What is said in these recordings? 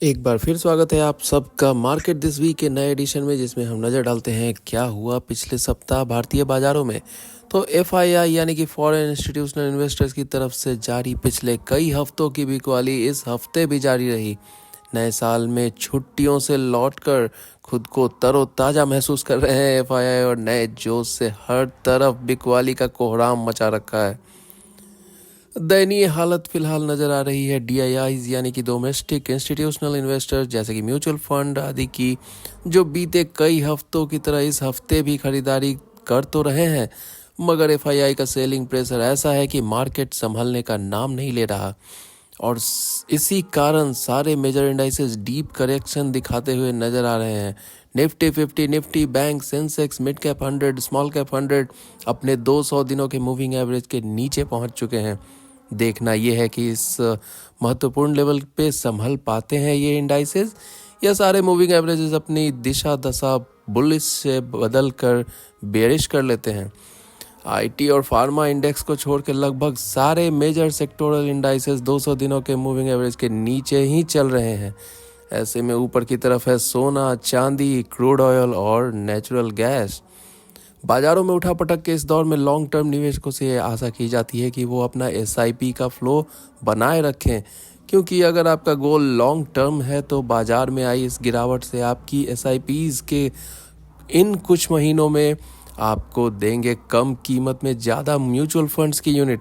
एक बार फिर स्वागत है आप सबका मार्केट दिस वीक के नए एडिशन में, जिसमें हम नज़र डालते हैं क्या हुआ पिछले सप्ताह भारतीय बाजारों में। तो एफआईआई यानी कि फॉरेन इंस्टीट्यूशनल इन्वेस्टर्स की तरफ से जारी पिछले कई हफ्तों की बिकवाली इस हफ्ते भी जारी रही। नए साल में छुट्टियों से लौटकर खुद को तरोताज़ा महसूस कर रहे हैं एफआईआई, और नए जोश से हर तरफ बिकवाली का कोहराम मचा रखा है। दयनीय हालत फिलहाल नजर आ रही है डीआईआईज यानी कि डोमेस्टिक इंस्टीट्यूशनल इन्वेस्टर्स जैसे कि म्यूचुअल फंड आदि की, जो बीते कई हफ्तों की तरह इस हफ्ते भी खरीदारी कर तो रहे हैं, मगर एफआईआई का सेलिंग प्रेशर ऐसा है कि मार्केट संभलने का नाम नहीं ले रहा। और इसी कारण सारे मेजर इंडाइसेस डीप करेक्शन दिखाते हुए नजर आ रहे हैं। Nifty 50, Nifty bank, Sensex, mid cap 100, small cap 100 अपने 200 दिनों के मूविंग एवरेज के नीचे पहुंच चुके हैं। देखना यह है कि इस महत्वपूर्ण लेवल पे संभल पाते हैं ये इंडाइसेस, या सारे मूविंग एवरेजेस अपनी दिशा दशा बुलिश से बदल कर बेरिश कर लेते हैं। आईटी और फार्मा इंडेक्स को छोड़कर लगभग सारे मेजर सेक्टोरल इंडाइसेस 200 दिनों के मूविंग एवरेज के नीचे ही चल रहे हैं। ऐसे में ऊपर की तरफ है सोना, चांदी, क्रूड ऑयल और नेचुरल गैस। बाजारों में उठापटक के इस दौर में लॉन्ग टर्म निवेशकों से आशा की जाती है कि वो अपना एसआईपी का फ्लो बनाए रखें, क्योंकि अगर आपका गोल लॉन्ग टर्म है तो बाजार में आई इस गिरावट से आपकी एसआईपीज के इन कुछ महीनों में आपको देंगे कम कीमत में ज़्यादा म्यूचुअल फंड्स की यूनिट,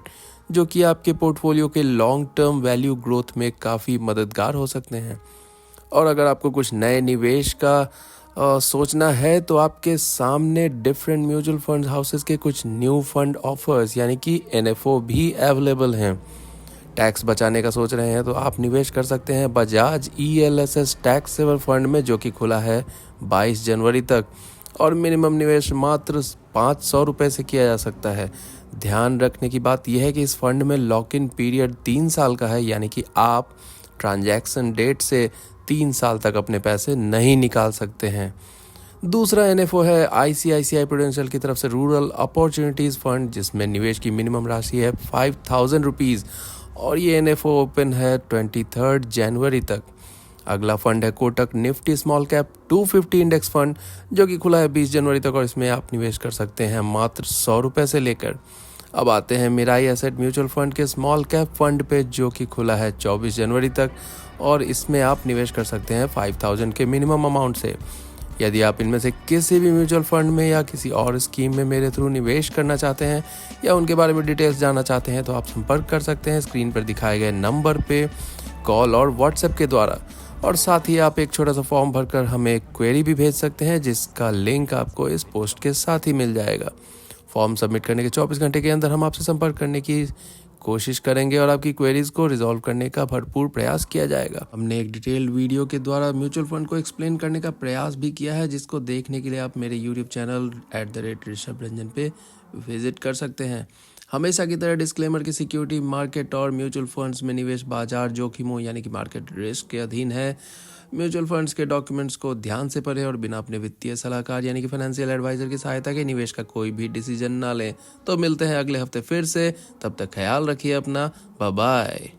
जो कि आपके पोर्टफोलियो के लॉन्ग टर्म वैल्यू ग्रोथ में काफ़ी मददगार हो सकते हैं। और अगर आपको कुछ नए निवेश का सोचना है तो आपके सामने डिफरेंट म्यूचुअल फंड हाउसेस के कुछ न्यू फंड ऑफर्स यानी कि एनएफओ भी अवेलेबल हैं। टैक्स बचाने का सोच रहे हैं तो आप निवेश कर सकते हैं Bajaj ELSS tax saver fund में, जो कि खुला है 22 जनवरी तक, और मिनिमम निवेश मात्र 500 रुपये से किया जा सकता है। ध्यान रखने की बात यह है कि इस फंड में लॉक इन पीरियड 3 साल का है, यानी कि आप ट्रांजैक्शन डेट से 3 साल तक अपने पैसे नहीं निकाल सकते हैं। दूसरा एनएफओ है आईसीआईसीआई प्रूडेंशियल की तरफ से रूरल अपॉर्चुनिटीज़ फंड, जिसमें निवेश की मिनिमम राशि है 5000 रुपीज़, और ये एनएफओ ओपन है 23 जनवरी तक। अगला फंड है Kotak Nifty small cap 250 index fund, जो कि खुला है 20 जनवरी तक, और इसमें आप निवेश कर सकते हैं मात्र 100 रुपये से लेकर। अब आते हैं मिराई एसेट म्यूचुअल फंड के स्मॉल कैप फंड पे, जो कि खुला है 24 जनवरी तक, और इसमें आप निवेश कर सकते हैं 5000 के मिनिमम अमाउंट से। यदि आप इनमें से किसी भी म्यूचुअल फंड में या किसी और स्कीम में मेरे थ्रू निवेश करना चाहते हैं या उनके बारे में डिटेल्स जानना चाहते हैं तो आप संपर्क कर सकते हैं स्क्रीन पर दिखाए गए नंबर पे कॉल और व्हाट्सएप के द्वारा। और साथ ही आप एक छोटा सा फॉर्म भरकर हमें एक क्वेरी भी भेज सकते हैं, जिसका लिंक आपको इस पोस्ट के साथ ही मिल जाएगा। फॉर्म सबमिट करने के 24 घंटे के अंदर हम आपसे संपर्क करने की कोशिश करेंगे और आपकी क्वेरीज को रिजॉल्व करने का भरपूर प्रयास किया जाएगा। हमने एक डिटेल्ड वीडियो के द्वारा म्यूचुअल फंड को एक्सप्लेन करने का प्रयास भी किया है, जिसको देखने के लिए आप मेरे यूट्यूब चैनल @ऋषभ पे विजिट कर सकते हैं। हमेशा की तरह डिस्क्लेमर की सिक्योरिटी मार्केट और म्यूचुअल फंड्स में निवेश बाजार जोखिमों यानी कि मार्केट रिस्क के अधीन है। म्यूचुअल फंड्स के डॉक्यूमेंट्स को ध्यान से पढ़ें और बिना अपने वित्तीय सलाहकार यानी कि फाइनेंशियल एडवाइजर की सहायता के निवेश का कोई भी डिसीजन ना लें। तो मिलते हैं अगले हफ्ते फिर से, तब तक ख्याल रखिए अपना। Bye bye.